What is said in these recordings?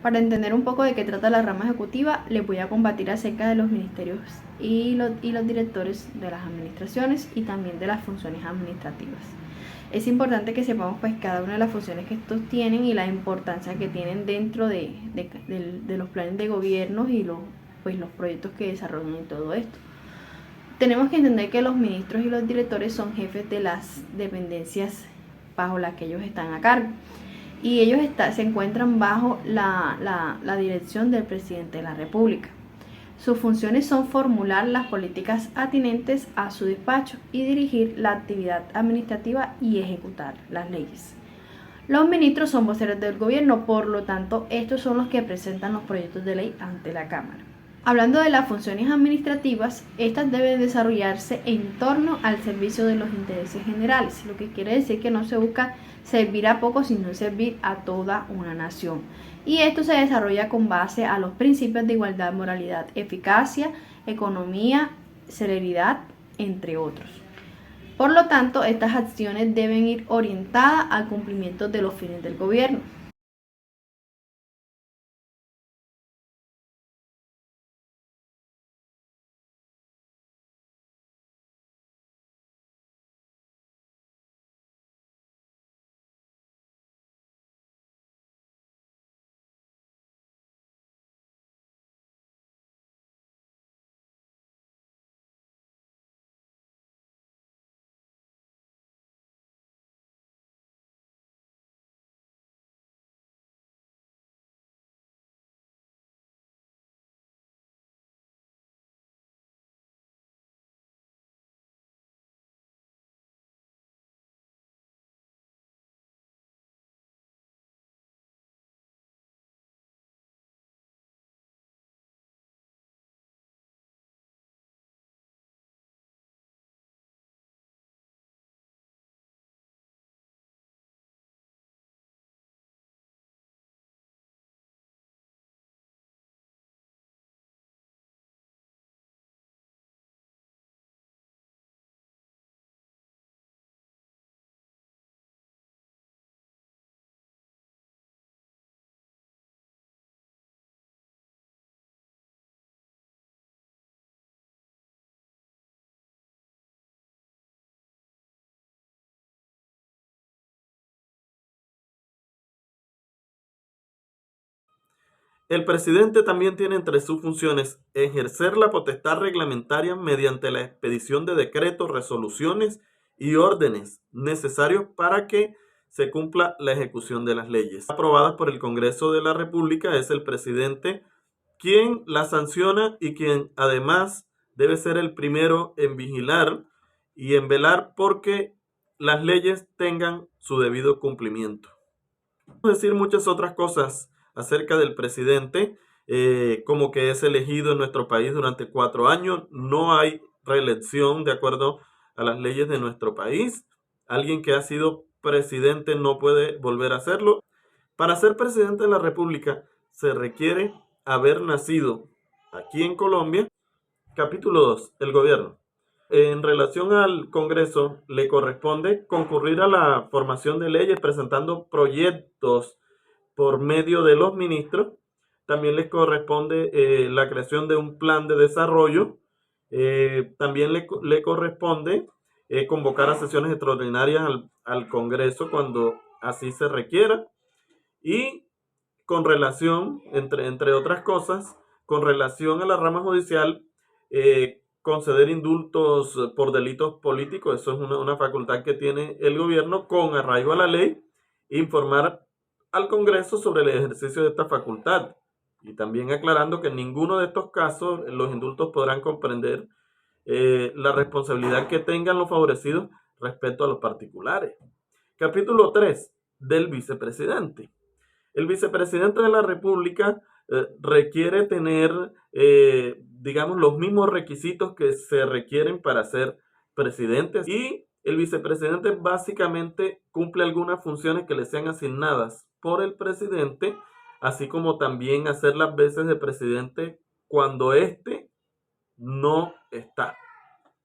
Para entender un poco de qué trata la rama ejecutiva, les voy a compartir acerca de los ministerios y los directores de las administraciones y también de las funciones administrativas. Es importante que sepamos pues cada una de las funciones que estos tienen y la importancia que tienen dentro de los planes de gobierno y los proyectos que desarrollan y todo esto. Tenemos que entender que los ministros y los directores son jefes de las dependencias bajo las que ellos están a cargo y ellos se encuentran bajo la dirección del presidente de la República. Sus funciones son formular las políticas atinentes a su despacho y dirigir la actividad administrativa y ejecutar las leyes. Los ministros son voceros del gobierno, por lo tanto, estos son los que presentan los proyectos de ley ante la Cámara. Hablando de las funciones administrativas, estas deben desarrollarse en torno al servicio de los intereses generales, lo que quiere decir que no se busca servir a pocos, sino servir a toda una nación. Y esto se desarrolla con base a los principios de igualdad, moralidad, eficacia, economía, celeridad, entre otros. Por lo tanto, estas acciones deben ir orientadas al cumplimiento de los fines del gobierno. El presidente también tiene entre sus funciones ejercer la potestad reglamentaria mediante la expedición de decretos, resoluciones y órdenes necesarios para que se cumpla la ejecución de las leyes aprobadas por el Congreso de la República. Es el presidente quien las sanciona y quien además debe ser el primero en vigilar y en velar porque las leyes tengan su debido cumplimiento. Podemos decir muchas otras cosas acerca del presidente, como que es elegido en nuestro país durante 4 años, no hay reelección de acuerdo a las leyes de nuestro país. Alguien que ha sido presidente no puede volver a hacerlo. Para ser presidente de la República se requiere haber nacido aquí en Colombia. Capítulo 2. El gobierno. En relación al Congreso, le corresponde concurrir a la formación de leyes presentando proyectos por medio de los ministros. También les corresponde la creación de un plan de desarrollo. También le corresponde convocar a sesiones extraordinarias al Congreso cuando así se requiera. Y con relación, entre otras cosas, con relación a la rama judicial, conceder indultos por delitos políticos, eso es una facultad que tiene el gobierno con arraigo a la ley, informar al Congreso sobre el ejercicio de esta facultad. Y también aclarando que en ninguno de estos casos los indultos podrán comprender la responsabilidad que tengan los favorecidos respecto a los particulares. Capítulo 3 del vicepresidente. El vicepresidente de la República requiere tener, digamos, los mismos requisitos que se requieren para ser presidente. Y el vicepresidente básicamente cumple algunas funciones que le sean asignadas por el presidente, así como también hacer las veces de presidente cuando éste no está,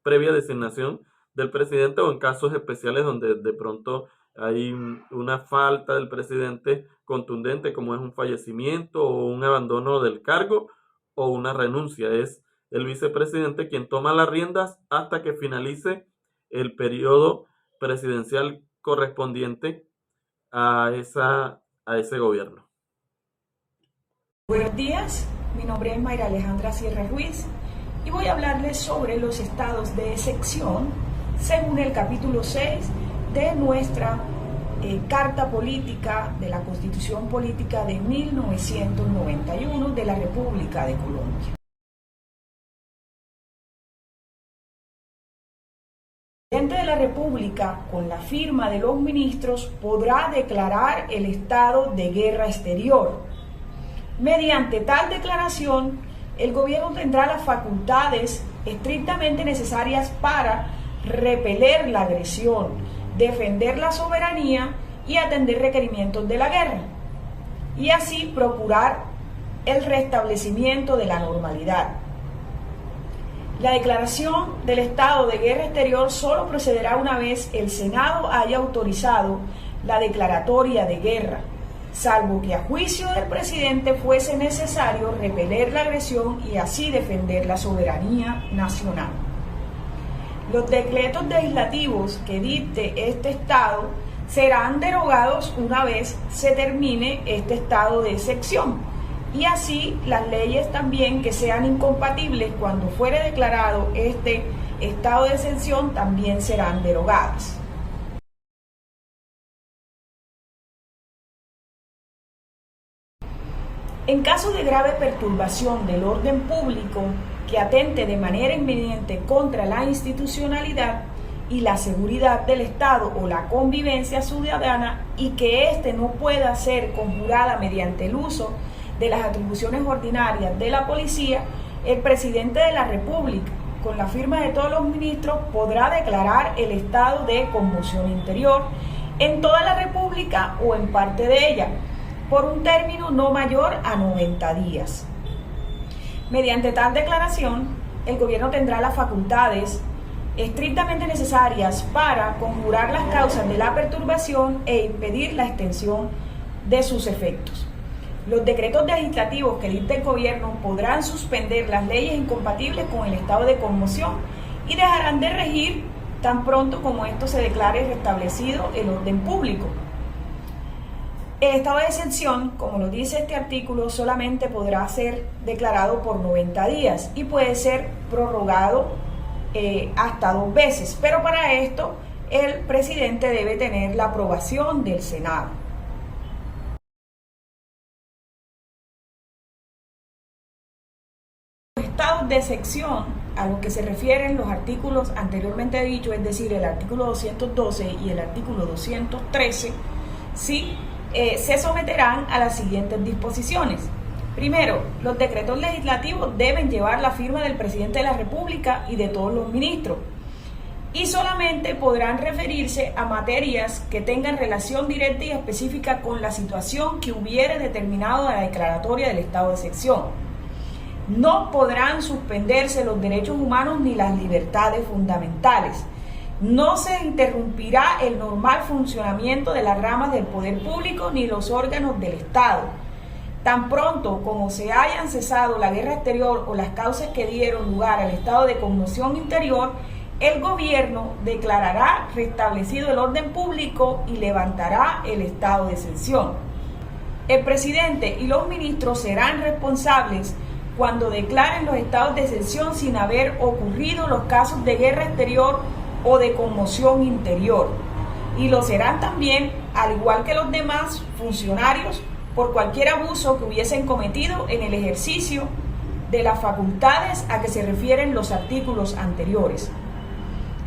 previa designación del presidente o en casos especiales donde de pronto hay una falta del presidente contundente, como es un fallecimiento o un abandono del cargo o una renuncia. Es el vicepresidente quien toma las riendas hasta que finalice el periodo presidencial correspondiente a ese gobierno. Buenos días, mi nombre es Mayra Alejandra Sierra Ruiz y voy a hablarles sobre los estados de excepción según el capítulo 6 de nuestra Carta Política de la Constitución Política de 1991 de la República de Colombia. El presidente de la República, con la firma de los ministros, podrá declarar el estado de guerra exterior. Mediante tal declaración, el gobierno tendrá las facultades estrictamente necesarias para repeler la agresión, defender la soberanía y atender requerimientos de la guerra, y así procurar el restablecimiento de la normalidad. La declaración del estado de guerra exterior solo procederá una vez el Senado haya autorizado la declaratoria de guerra, salvo que a juicio del presidente fuese necesario repeler la agresión y así defender la soberanía nacional. Los decretos legislativos que dicte este estado serán derogados una vez se termine este estado de excepción, y así las leyes también que sean incompatibles cuando fuere declarado este estado de excepción también serán derogadas. En caso de grave perturbación del orden público que atente de manera inminente contra la institucionalidad y la seguridad del Estado o la convivencia ciudadana y que éste no pueda ser conjurada mediante el uso de las atribuciones ordinarias de la policía, el presidente de la República, con la firma de todos los ministros, podrá declarar el estado de conmoción interior en toda la República o en parte de ella, por un término no mayor a 90 días. Mediante tal declaración, el gobierno tendrá las facultades estrictamente necesarias para conjurar las causas de la perturbación e impedir la extensión de sus efectos. Los decretos legislativos que dicte el gobierno podrán suspender las leyes incompatibles con el estado de conmoción y dejarán de regir tan pronto como esto se declare restablecido el orden público. El estado de excepción, como lo dice este artículo, solamente podrá ser declarado por 90 días y puede ser prorrogado hasta 2 veces, pero para esto el presidente debe tener la aprobación del Senado. Los estados de excepción a los que se refieren los artículos anteriormente dichos, es decir, el artículo 212 y el artículo 213, sí, se someterán a las siguientes disposiciones. Primero, los decretos legislativos deben llevar la firma del presidente de la República y de todos los ministros, y solamente podrán referirse a materias que tengan relación directa y específica con la situación que hubiere determinado la declaratoria del estado de excepción. No podrán suspenderse los derechos humanos ni las libertades fundamentales. No se interrumpirá el normal funcionamiento de las ramas del poder público ni los órganos del Estado. Tan pronto como se hayan cesado la guerra exterior o las causas que dieron lugar al estado de conmoción interior, el gobierno declarará restablecido el orden público y levantará el estado de excepción. El presidente y los ministros serán responsables cuando declaren los estados de excepción sin haber ocurrido los casos de guerra exterior o de conmoción interior, y lo serán también, al igual que los demás funcionarios, por cualquier abuso que hubiesen cometido en el ejercicio de las facultades a que se refieren los artículos anteriores.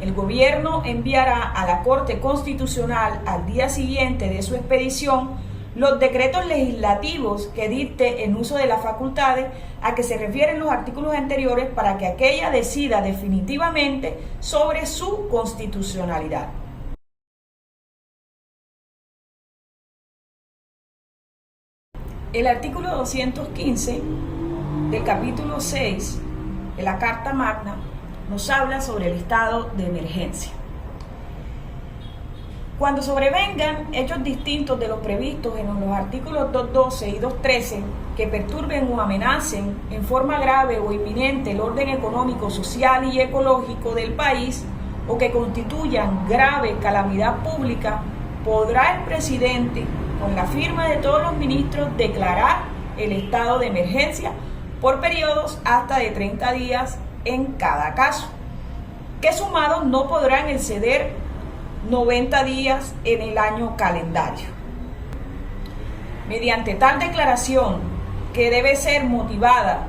El gobierno enviará a la Corte Constitucional al día siguiente de su expedición los decretos legislativos que dicte en uso de las facultades a que se refieren los artículos anteriores para que aquella decida definitivamente sobre su constitucionalidad. El artículo 215 del capítulo 6 de la Carta Magna nos habla sobre el estado de emergencia. Cuando sobrevengan hechos distintos de los previstos en los artículos 212 y 213 que perturben o amenacen en forma grave o inminente el orden económico, social y ecológico del país o que constituyan grave calamidad pública, podrá el presidente, con la firma de todos los ministros, declarar el estado de emergencia por periodos hasta de 30 días en cada caso, que sumados no podrán exceder 90 días en el año calendario. Mediante tal declaración, que debe ser motivada,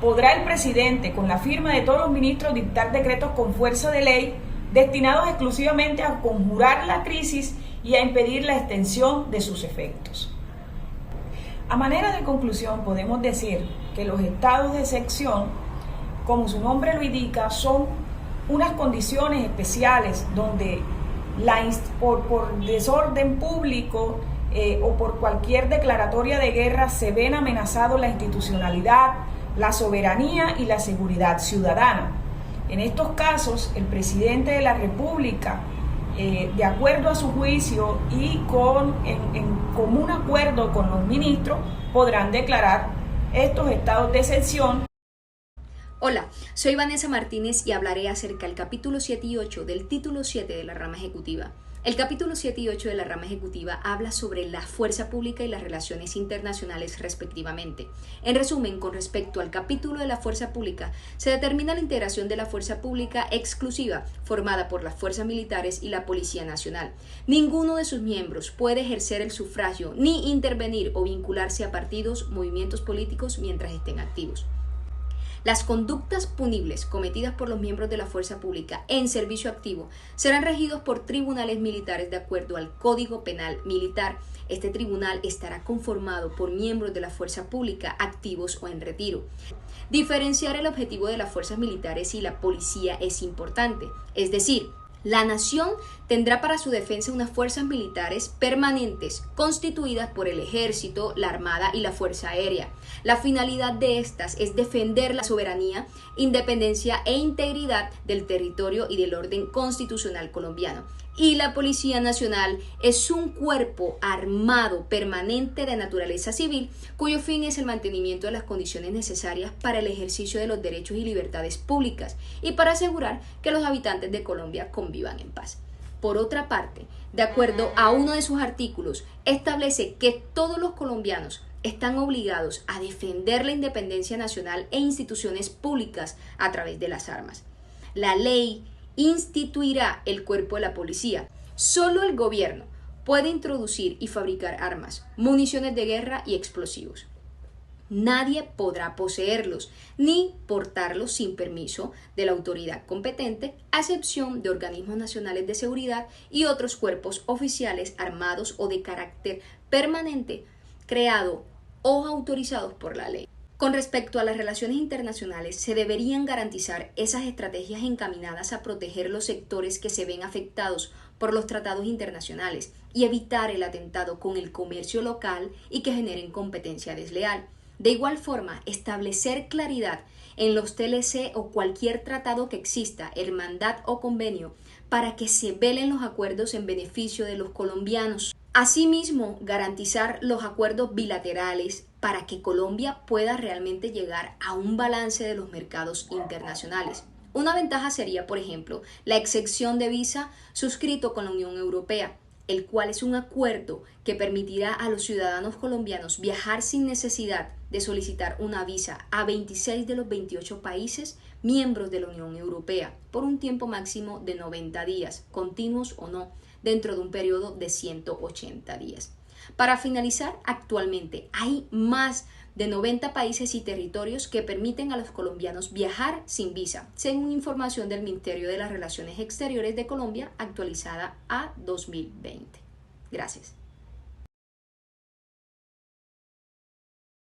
podrá el presidente, con la firma de todos los ministros, dictar decretos con fuerza de ley destinados exclusivamente a conjurar la crisis y a impedir la extensión de sus efectos. A manera de conclusión, podemos decir que los estados de excepción, como su nombre lo indica, son unas condiciones especiales donde por desorden público o por cualquier declaratoria de guerra se ven amenazados la institucionalidad, la soberanía y la seguridad ciudadana. En estos casos, el presidente de la República, de acuerdo a su juicio y en común acuerdo con los ministros, podrán declarar estos estados de excepción. Hola, soy Vanessa Martínez y hablaré acerca del capítulo 7 y 8 del título 7 de la rama ejecutiva. El capítulo 7 y 8 de la rama ejecutiva habla sobre la fuerza pública y las relaciones internacionales respectivamente. En resumen, con respecto al capítulo de la fuerza pública, se determina la integración de la fuerza pública exclusiva formada por las fuerzas militares y la Policía Nacional. Ninguno de sus miembros puede ejercer el sufragio ni intervenir o vincularse a partidos, movimientos políticos mientras estén activos. Las conductas punibles cometidas por los miembros de la fuerza pública en servicio activo serán regidos por tribunales militares de acuerdo al Código Penal Militar. Este tribunal estará conformado por miembros de la fuerza pública activos o en retiro. Diferenciar el objetivo de las fuerzas militares y la policía es importante, es decir, la nación tendrá para su defensa unas fuerzas militares permanentes constituidas por el Ejército, la Armada y la Fuerza Aérea. La finalidad de estas es defender la soberanía, independencia e integridad del territorio y del orden constitucional colombiano. Y la Policía Nacional es un cuerpo armado permanente de naturaleza civil, cuyo fin es el mantenimiento de las condiciones necesarias para el ejercicio de los derechos y libertades públicas y para asegurar que los habitantes de Colombia convivan en paz. Por otra parte, de acuerdo a uno de sus artículos, establece que todos los colombianos están obligados a defender la independencia nacional e instituciones públicas a través de las armas. La ley instituirá el cuerpo de la policía. Solo el gobierno puede introducir y fabricar armas, municiones de guerra y explosivos. Nadie podrá poseerlos ni portarlos sin permiso de la autoridad competente, a excepción de organismos nacionales de seguridad y otros cuerpos oficiales armados o de carácter permanente creado o autorizados por la ley. Con respecto a las relaciones internacionales, se deberían garantizar esas estrategias encaminadas a proteger los sectores que se ven afectados por los tratados internacionales y evitar el atentado con el comercio local y que generen competencia desleal. De igual forma, establecer claridad en los TLC o cualquier tratado que exista, hermandad o convenio, para que se velen los acuerdos en beneficio de los colombianos. Asimismo, garantizar los acuerdos bilaterales para que Colombia pueda realmente llegar a un balance de los mercados internacionales. Una ventaja sería, por ejemplo, la exención de visa suscrito con la Unión Europea, el cual es un acuerdo que permitirá a los ciudadanos colombianos viajar sin necesidad de solicitar una visa a 26 de los 28 países miembros de la Unión Europea por un tiempo máximo de 90 días, continuos o no, dentro de un periodo de 180 días. Para finalizar, actualmente hay más de 90 países y territorios que permiten a los colombianos viajar sin visa, según información del Ministerio de las Relaciones Exteriores de Colombia actualizada a 2020. Gracias.